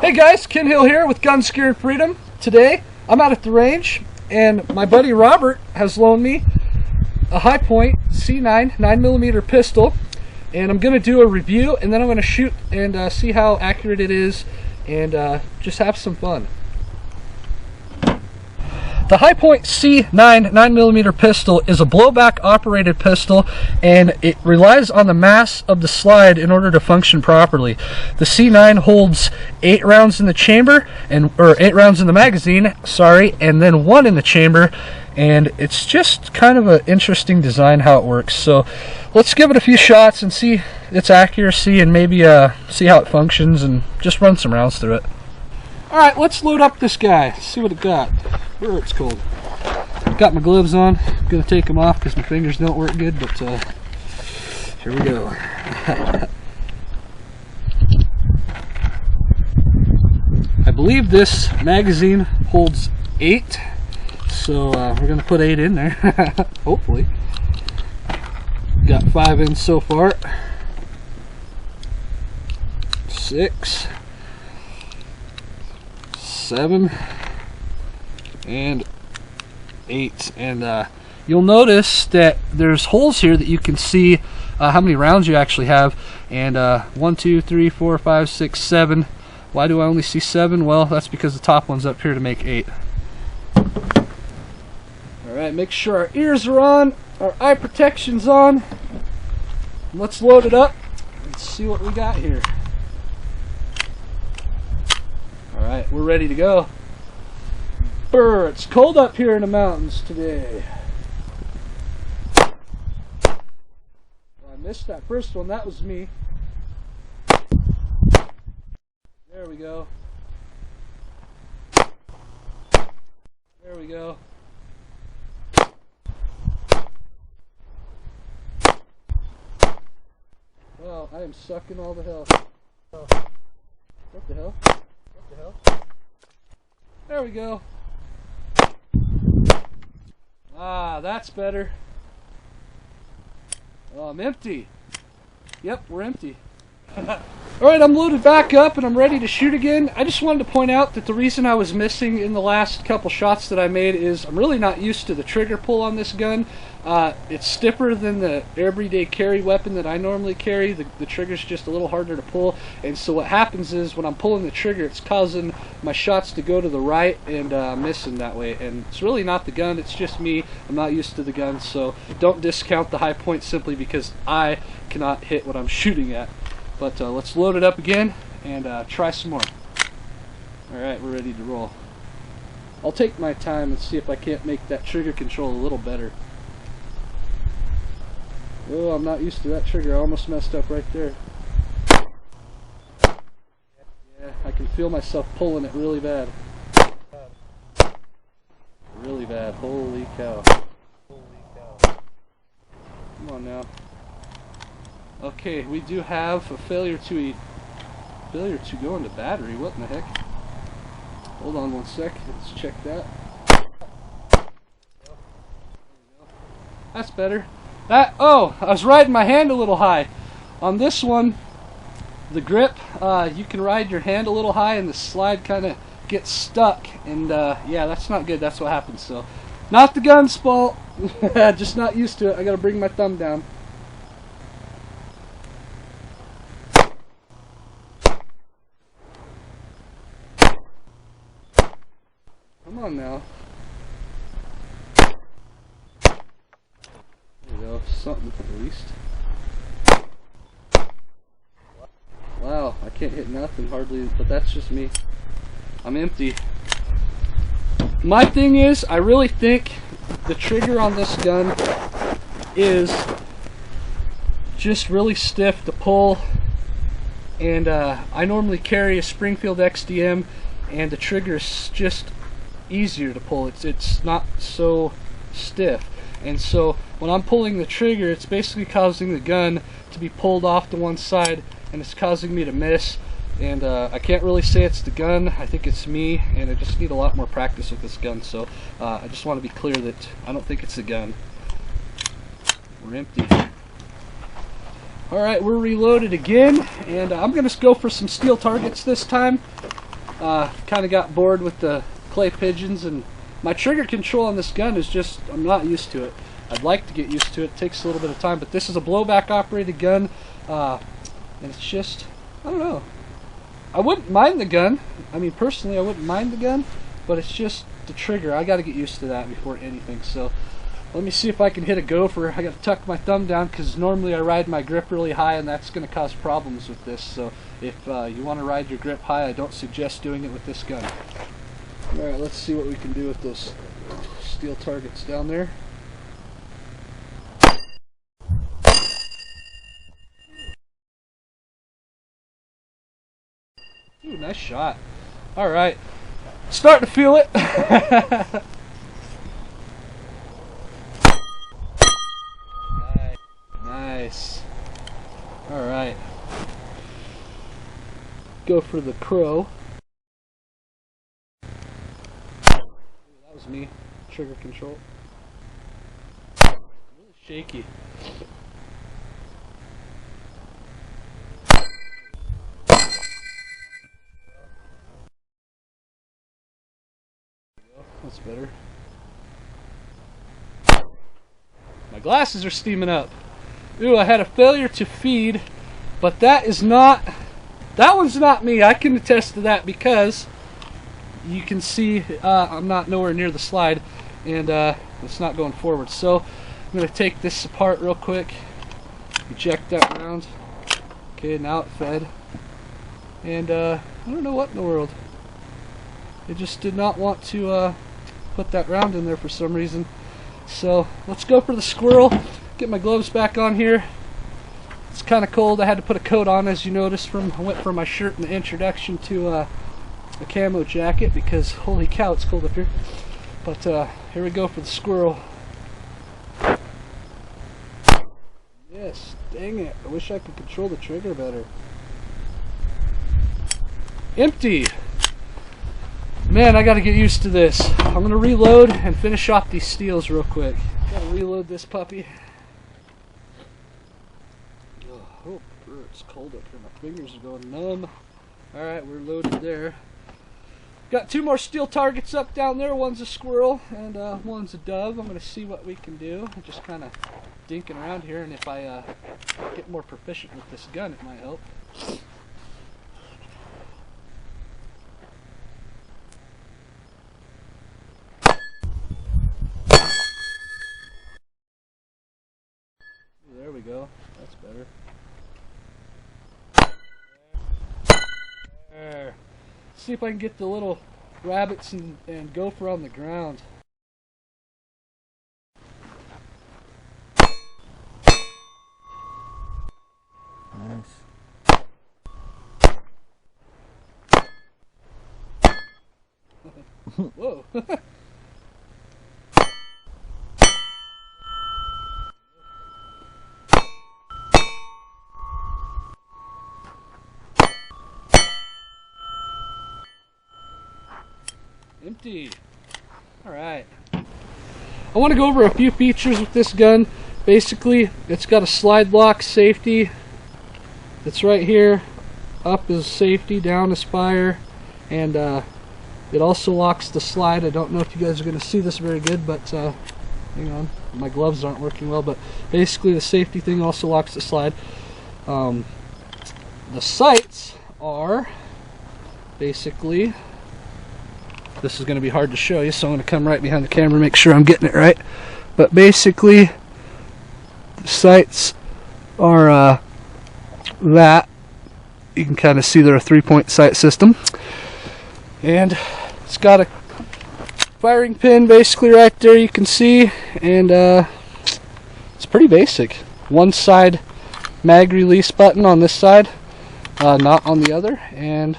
Hey guys, Ken Hill here with Gun Gear and Freedom. Today, I'm out at the range, and my buddy Robert has loaned me a Hi-Point C9 9mm pistol, and I'm going to do a review, and then I'm going to shoot and see how accurate it is, and just have some fun. The Hi-Point C9 9mm pistol is a blowback operated pistol, and it relies on the mass of the slide in order to function properly. The C9 holds 8 rounds in the chamber, or 8 rounds in the magazine, sorry, and then 1 in the chamber, and it's just kind of an interesting design how it works. So let's give it a few shots and see its accuracy, and maybe see how it functions, and just run some rounds through it. Alright, let's load up this guy, see what it got. Where it's cold. Got my gloves on. I'm gonna take them off because my fingers don't work good, but here we go. I believe this magazine holds 8, so we're gonna put 8 in there. Hopefully. Got 5 in so far. 6, 7, and 8, and you'll notice that there's holes here that you can see how many rounds you actually have, and 1, 2, 3, 4, 5, 6, 7. Why do I only see 7? Well, that's because the top one's up here to make 8. Alright, make sure our ears are on, our eye protection's on. Let's load it up and see what we got here. Alright, we're ready to go. Brr, it's cold up here in the mountains today. Oh, I missed that first one, that was me. There we go. There we go. Wow, I am sucking all the hell. What the hell? What the hell? There we go. Ah, that's better. Oh, I'm empty. Yep, we're empty. Alright, I'm loaded back up and I'm ready to shoot again. I just wanted to point out that the reason I was missing in the last couple shots that I made is I'm really not used to the trigger pull on this gun. It's stiffer than the everyday carry weapon that I normally carry. The trigger's just a little harder to pull, and so what happens is when I'm pulling the trigger, it's causing my shots to go to the right and missing that way, and it's really not the gun, it's just me. I'm not used to the gun, so don't discount the Hi-Point simply because I cannot hit what I'm shooting at. But let's load it up again and try some more. Alright, we're ready to roll. I'll take my time and see if I can't make that trigger control a little better. Oh, I'm not used to that trigger. I almost messed up right there. Yeah, I can feel myself pulling it really bad. Really bad. Holy cow. Come on now. Okay, we do have a failure to go into battery. What in the heck? Hold on one sec. Let's check that. That's better. Oh, I was riding my hand a little high. On this one, the grip, you can ride your hand a little high and the slide kind of gets stuck. And yeah, that's not good. That's what happens. So, not the gun's fault. Just not used to it. I gotta bring my thumb down. Come on now. There we go, something at least. Wow, I can't hit nothing hardly, but that's just me. I'm empty. My thing is, I really think the trigger on this gun is just really stiff to pull, and I normally carry a Springfield XDM, and the trigger is just easier to pull. It's not so stiff, and so when I'm pulling the trigger, it's basically causing the gun to be pulled off to one side, and it's causing me to miss. And I can't really say it's the gun. I think it's me, and I just need a lot more practice with this gun. So I just want to be clear that I don't think it's the gun. We're empty. Alright, we're reloaded again, and I'm going to go for some steel targets this time. Kind of got bored with the clay pigeons, and my trigger control on this gun is just, I'm not used to it. I'd like to get used to it. It takes a little bit of time, but this is a blowback operated gun, and it's just, I don't know. I wouldn't mind the gun. I mean, personally, I wouldn't mind the gun, but it's just the trigger. I got to get used to that before anything. So let me see if I can hit a gopher. I got to tuck my thumb down because normally I ride my grip really high, and that's going to cause problems with this. So if you want to ride your grip high, I don't suggest doing it with this gun. Alright, let's see what we can do with those steel targets down there. Ooh, nice shot. Alright. Starting to feel it. Nice. Alright. Go for the crow. That was me. Trigger control. Really shaky. That's better. My glasses are steaming up. Ooh, I had a failure to feed, but that one's not me. I can attest to that because you can see I'm not nowhere near the slide, and it's not going forward. So I'm going to take this apart real quick, eject that round. Okay, now it fed, and I don't know what in the world. It just did not want to put that round in there for some reason. So let's go for the squirrel. Get my gloves back on here. It's kind of cold. I had to put a coat on, as you noticed. I went for my shirt in the introduction to a camo jacket because holy cow, it's cold up here. But here we go for the squirrel. Yes, dang it. I wish I could control the trigger better. Empty. Man, I gotta get used to this. I'm gonna reload and finish off these steels real quick. Gotta reload this puppy. Oh, it's cold up here. My fingers are going numb. Alright, we're loaded there. Got two more steel targets up down there. One's a squirrel and one's a dove. I'm gonna see what we can do. I'm just kind of dinking around here, and if I get more proficient with this gun, it might help. There we go. That's better. There. See if I can get the little rabbits and gopher on the ground. Nice. Whoa. Empty. Alright. I want to go over a few features with this gun. Basically, it's got a slide lock safety. It's right here. Up is safety, down is fire. And it also locks the slide. I don't know if you guys are going to see this very good, but hang on. My gloves aren't working well, but basically the safety thing also locks the slide. The sights are basically... This is going to be hard to show you, so I'm going to come right behind the camera, make sure I'm getting it right. But basically, the sights are that. You can kind of see they're a 3-point sight system. And it's got a firing pin basically right there, you can see. And it's pretty basic. One side mag release button on this side, not on the other. And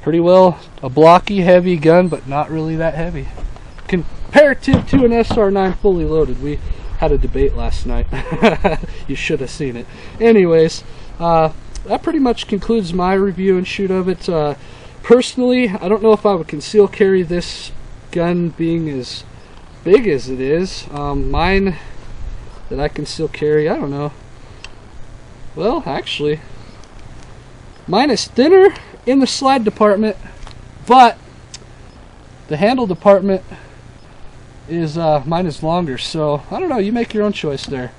pretty well a blocky, heavy gun, but not really that heavy. Comparative to an SR9 fully loaded. We had a debate last night. You should have seen it. Anyways, that pretty much concludes my review and shoot of it. Personally, I don't know if I would conceal carry this gun being as big as it is. Mine that I conceal carry, I don't know. Well, actually, mine is thinner in the slide department, but the handle department is mine is longer, so I don't know, you make your own choice there.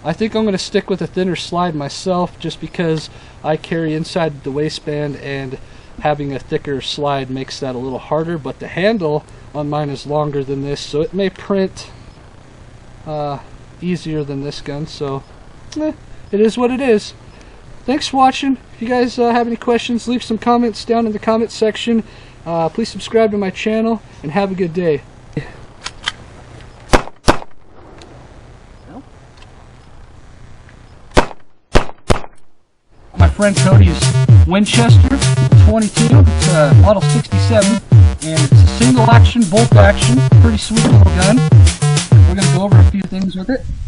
I think I'm going to stick with a thinner slide myself, just because I carry inside the waistband and having a thicker slide makes that a little harder, but the handle on mine is longer than this, so it may print easier than this gun, so it is what it is. Thanks for watching. If you guys have any questions, leave some comments down in the comment section. Please subscribe to my channel, and have a good day. My friend Cody's Winchester 22, it's a model 67, and it's a single action, bolt action, pretty sweet little gun. We're going to go over a few things with it.